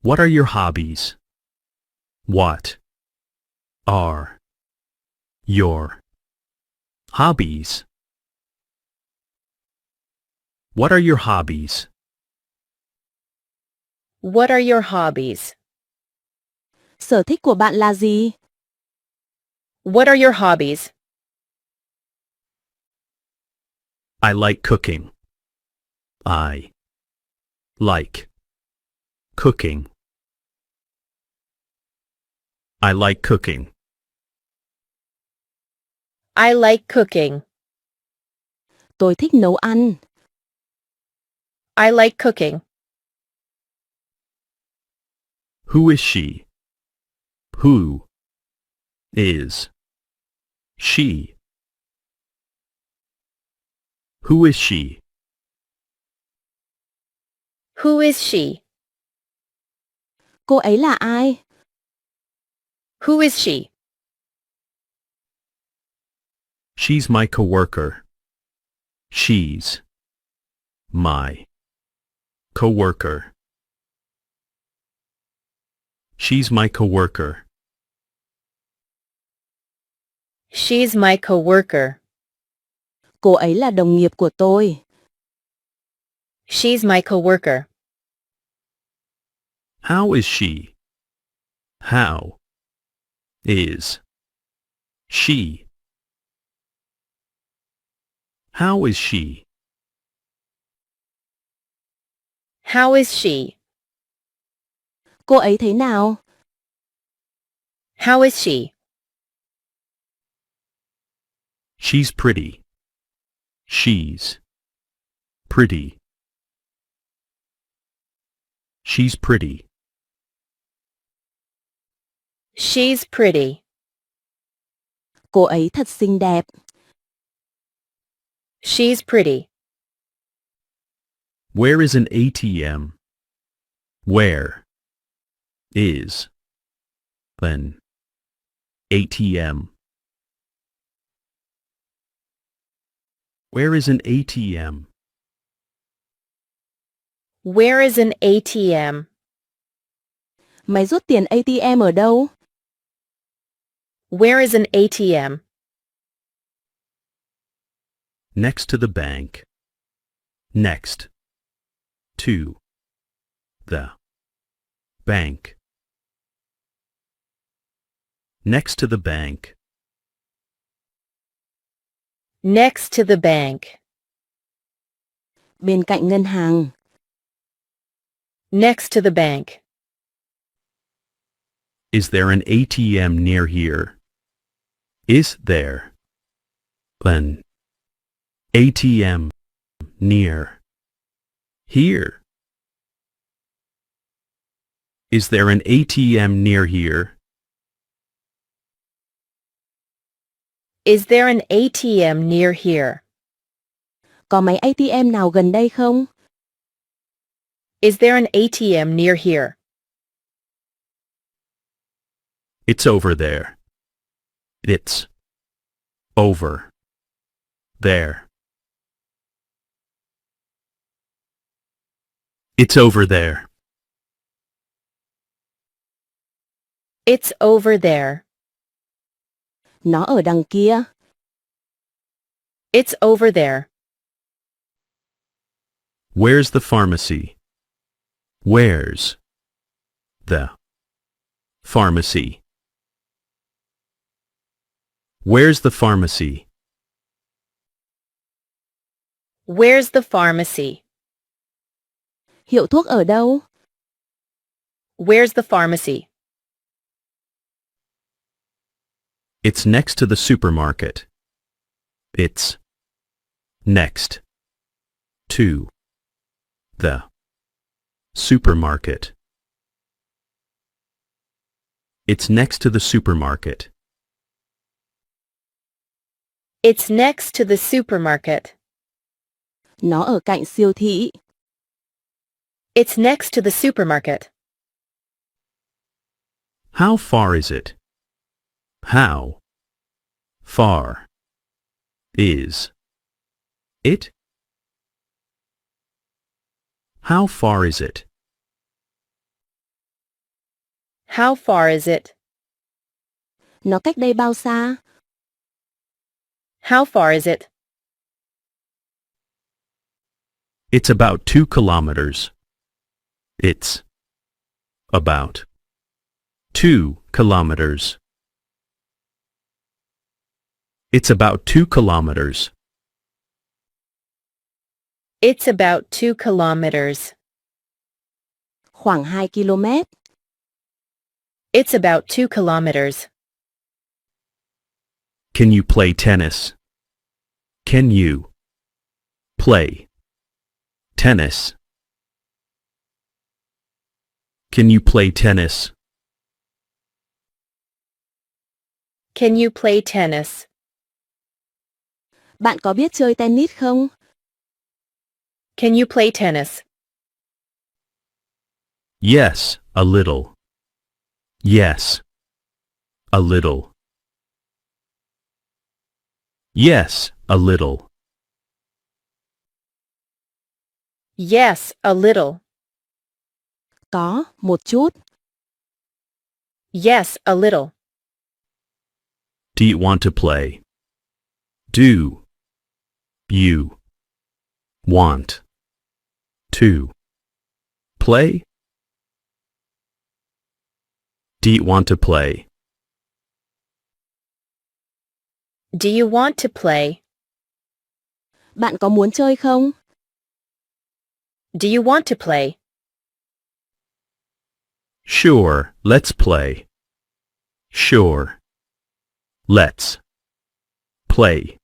What are your hobbies? What are your hobbies? What are your hobbies? What are your hobbies? Sở thích của bạn là gì? What are your hobbies? I like cooking. I like cooking. I like cooking. I like cooking. Tôi thích nấu ăn. I like cooking. Who is she? Who is she? Who is she? Who is she? Cô ấy là ai? Who is she? She's my coworker. She's my coworker. She's my coworker. She's my coworker. Cô ấy là đồng nghiệp của tôi. She's my coworker. How is she? How is she? How is she? How is she? Cô ấy thế nào? How is she? She's pretty. She's pretty. She's pretty. She's pretty. Cô ấy thật xinh đẹp. She's pretty. Where is an ATM? Where is an ATM? Where is an ATM? Where is an ATM? Máy rút tiền ATM ở đâu? Where is an ATM? Next to the bank. Next to the bank. Next to the bank. Next to the bank. Bên cạnh ngân hàng. Next to the bank. Is there an ATM near here? Is there an ATM near here? Is there an ATM near here? Is there an ATM near here? Có máy ATM nào gần đây không? Is there an ATM near here? It's over there. It's over there. It's over there. It's over there. Nó ở đằng kia. It's over there. Where's the pharmacy? Where's the pharmacy? Where's the pharmacy? Where's the pharmacy? Hiệu thuốc ở đâu? Where's the pharmacy? It's next to the supermarket. It's next to the supermarket. It's next to the supermarket. It's next to the supermarket. Nó ở cạnh siêu thị. It's next to the supermarket. How far is it? How far is it? How far is it? How far is it? Nó cách đây bao xa? How far is it? It's about 2 kilometers. It's about 2 kilometers. It's about 2 kilometers. It's about 2 kilometers. Khoảng 2 km. It's about 2 kilometers. Can you play tennis? Can you play tennis? Can you play tennis? Can you play tennis? Bạn có biết chơi tennis không? Can you play tennis? Yes, a little. Yes, a little. Yes, a little. Yes, a little. Có, một chút. Yes, a little. Do you want to play? Do you want to play? Do you want to play? Do you want to play? Bạn có muốn chơi không? Do you want to play? Sure, let's play. Sure. Let's play.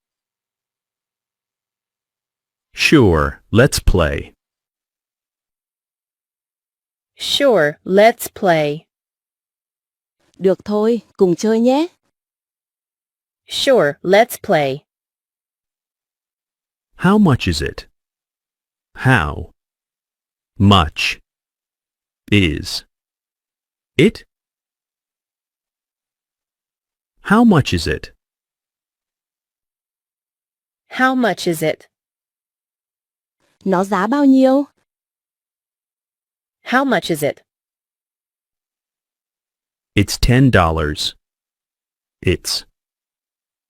Sure, let's play. Sure, let's play. Được thôi, cùng chơi nhé. Sure, let's play. How much is it? How much is it? How much is it? How much is it? Nó giá bao nhiêu? How much is it? It's $10. It's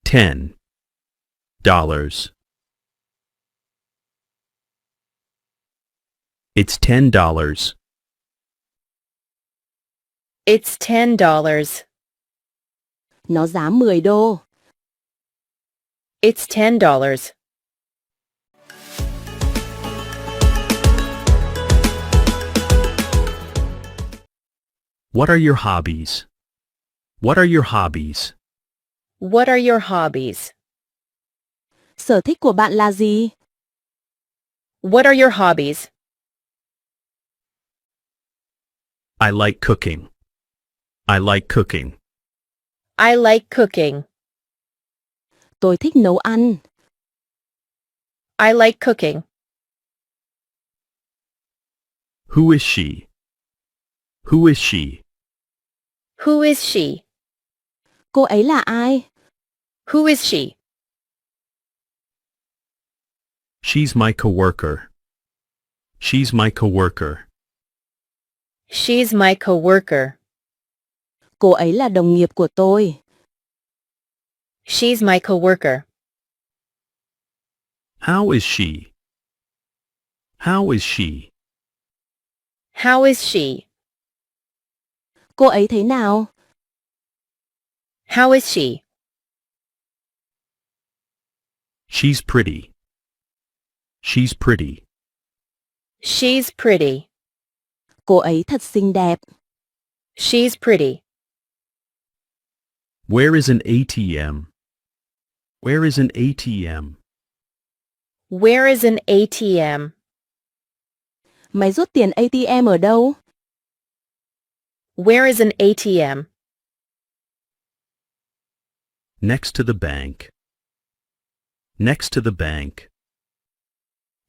$10. It's $10. It's $10. Nó giá 10 đô. It's $10. What are your hobbies? What are your hobbies? What are your hobbies? Sở thích của bạn là gì? What are your hobbies? I like cooking. I like cooking. I like cooking. Tôi thích nấu ăn. I like cooking. Who is she? Who is she? Who is she? Cô ấy là ai? Who is she? She's my coworker. She's my coworker. She's my coworker. Cô ấy là đồng nghiệp của tôi. She's my coworker. How is she? How is she? How is she? Cô ấy thế nào? How is she? She's pretty. She's pretty. She's pretty. Cô ấy thật xinh đẹp. She's pretty. Where is an ATM? Where is an ATM? Where is an ATM? Máy rút tiền ATM ở đâu? Where is an ATM? Next to the bank. Next to the bank.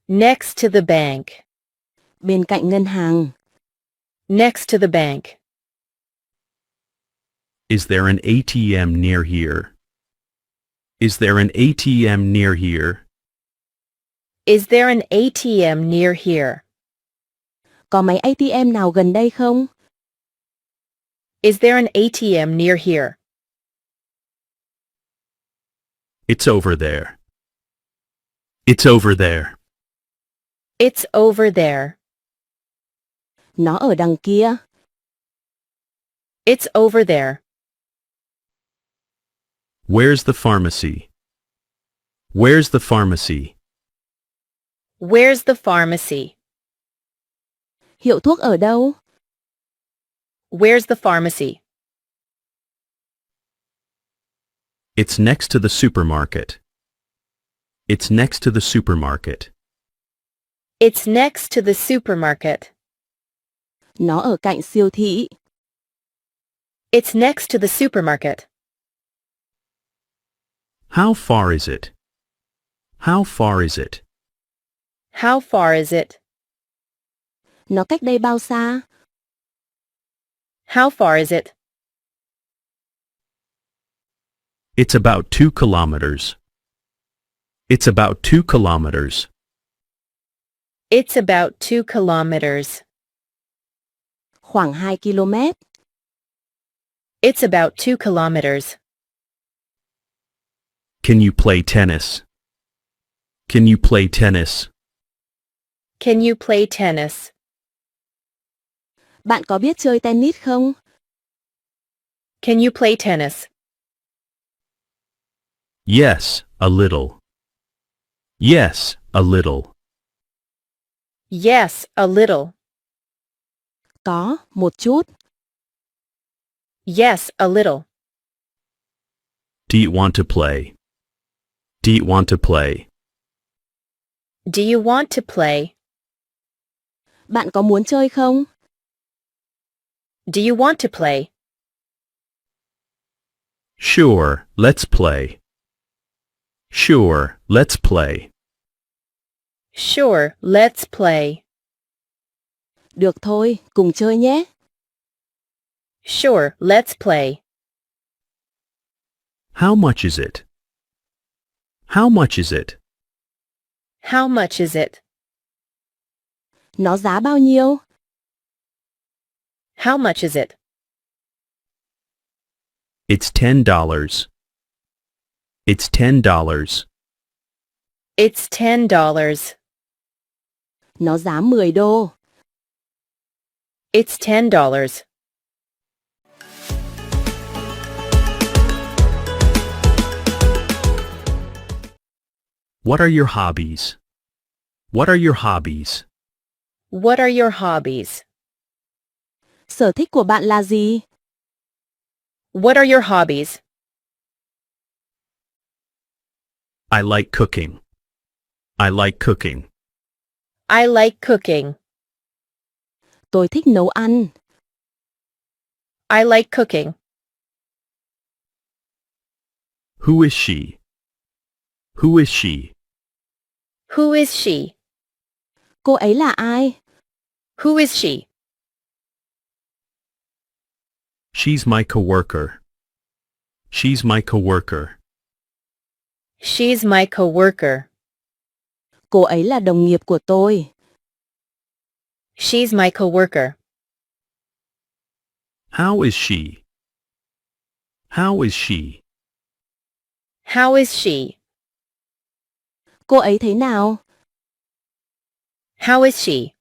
Next to the bank. Bên cạnh ngân hàng. Next to the bank. Is there an ATM near here? Is there an ATM near here? Is there an ATM near here? Có máy ATM nào gần đây không? Is there an ATM near here? It's over there. It's over there. It's over there. Nó ở đằng kia. It's over there. Where's the pharmacy? Where's the pharmacy? Where's the pharmacy? Hiệu thuốc ở đâu? Where's the pharmacy? It's next to the supermarket. It's next to the supermarket. It's next to the supermarket. Nó ở cạnh siêu thị. It's next to the supermarket. How far is it? How far is it? How far is it? Nó cách đây bao xa? How far is it? It's about 2 kilometers. It's about 2 kilometers. It's about 2 kilometers. Khoảng 2 km. It's about 2 kilometers. Can you play tennis? Can you play tennis? Can you play tennis? Bạn có biết chơi tennis không? Can you play tennis? Yes, a little. Yes, a little. Yes, a little. Có, một chút. Yes, a little. Do you want to play? Do you want to play? Do you want to play? Bạn có muốn chơi không? Do you want to play? Sure, let's play. Sure, let's play. Sure, let's play. Được thôi, cùng chơi nhé. Sure, let's play. How much is it? How much is it? How much is it? Nó giá bao nhiêu? How much is it? It's $10. It's $10. It's $10. Nó giá 10 đô. It's $10. What are your hobbies? What are your hobbies? What are your hobbies? Sở thích của bạn là gì? What are your hobbies? I like cooking. I like cooking. I like cooking. Tôi thích nấu ăn. I like cooking. Who is she? Who is she? Who is she? Cô ấy là ai? Who is she? She's my coworker. She's my coworker. She's my coworker. Cô ấy là đồng nghiệp của tôi. She's my coworker. How is she? How is she? How is she? Cô ấy thế nào? How is she?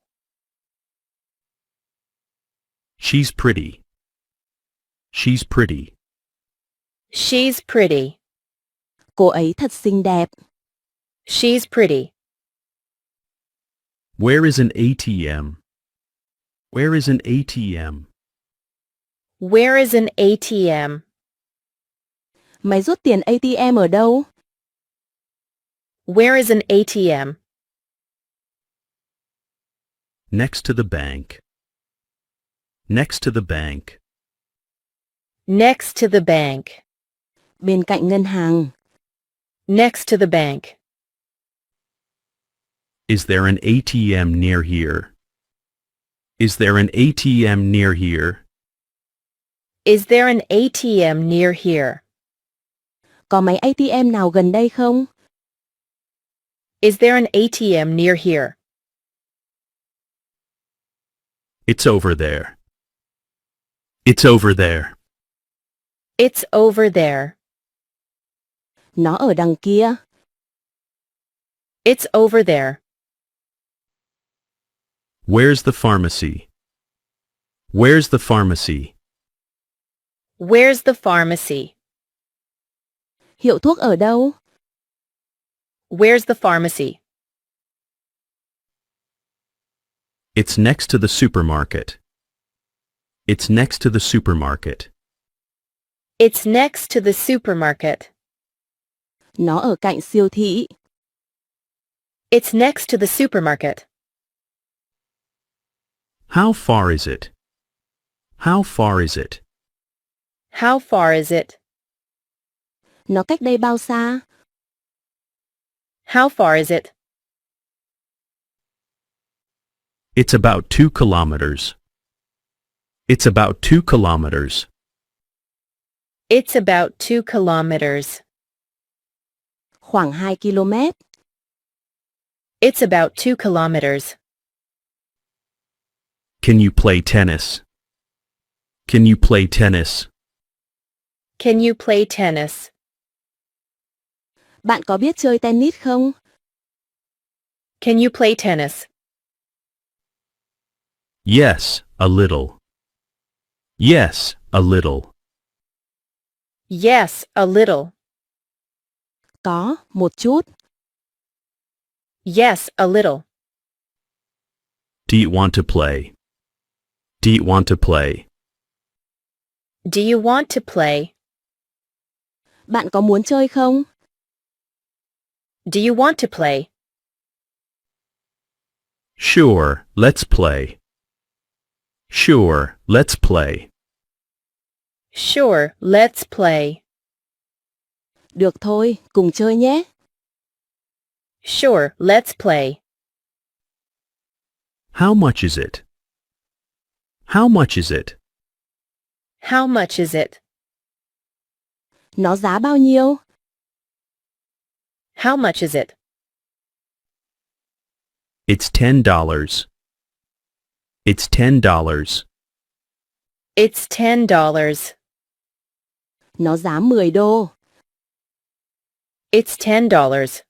She's pretty. She's pretty. She's pretty. Cô ấy thật xinh đẹp. She's pretty. Where is an ATM? Where is an ATM? Where is an ATM? Máy rút tiền ATM ở đâu? Where is an ATM? Next to the bank. Next to the bank. Next to the bank. Bên cạnh ngân hàng. Next to the bank. Is there an ATM near here? Is there an ATM near here? Is there an ATM near here? Có máy ATM nào gần đây không? Is there an ATM near here? It's over there. It's over there. It's over there. Nó ở đằng kia. It's over there. Where's the pharmacy? Where's the pharmacy? Where's the pharmacy? Hiệu thuốc ở đâu? Where's the pharmacy? It's next to the supermarket. It's next to the supermarket. It's next to the supermarket. Nó ở cạnh siêu thị. It's next to the supermarket. How far is it? How far is it? How far is it? Nó cách đây bao xa? How far is it? It's about 2 kilometers. It's about 2 kilometers. It's about 2 kilometers. Khoảng 2 km. It's about 2 kilometers. Can you play tennis? Can you play tennis? Can you play tennis? Bạn có biết chơi tennis không? Can you play tennis? Yes, a little. Yes, a little. Yes, a little. Có, một chút. Yes, a little. Do you want to play? Do you want to play? Do you want to play? Bạn có muốn chơi không? Do you want to play? Sure, let's play. Sure, let's play. Sure, let's play. Được thôi, cùng chơi nhé. Sure, let's play. How much is it? How much is it? How much is it? Nó giá bao nhiêu? How much is it? It's $10. It's $10. It's $10. Nó giá 10 đô. It's $10.